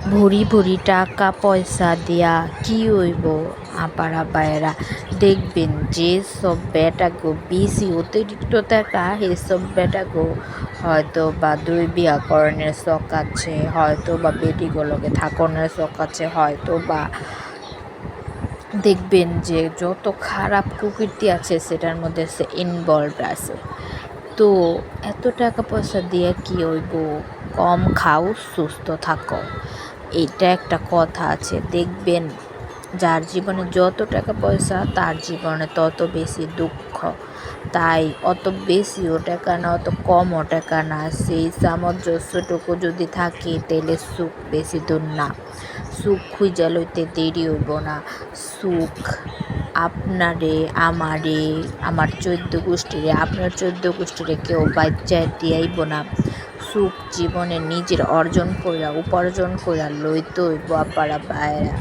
ভরি ভরি টাকা পয়সা দিয়া কি হইব। আপারা বায়েরা দেখবেন যে সব বেটাগো বেশি অতিরিক্ত টাকা এসব বেটাগো হয়তো বা দুই বিয়া করণের শখ আছে, হয়তো বা বেটিগুলোকে থাকনের শখ আছে, হয়তো বা দেখবেন যে যত খারাপ কুকীর্তি আছে সেটার মধ্যে সে ইনভলভ আছে। তো এত টাকা পয়সা দিয়ে কি হইব, কম খাও সুস্থ থাকো, এটা একটা কথা আছে। দেখবেন যার জীবনে যত টাকা পয়সা তার জীবনে তত বেশি দুঃখ। তাই অত বেশিও টাকা না অত কমও টাকা না, সেই সামঞ্জস্যটুকু যদি থাকে তাহলে সুখ বেশি দূর না। সুখ খুঁজা লইতে দেরি হইব না। সুখ আপনারে আমারে আমার 14 গোষ্ঠীরে আপনার 14 গোষ্ঠীরে কেউ বাচ্চায় দিয়াইব না। সুখ জীবনে নিজের অর্জন কইরা উপার্জন কইরা লইতে হইব আপারা ভাইরা।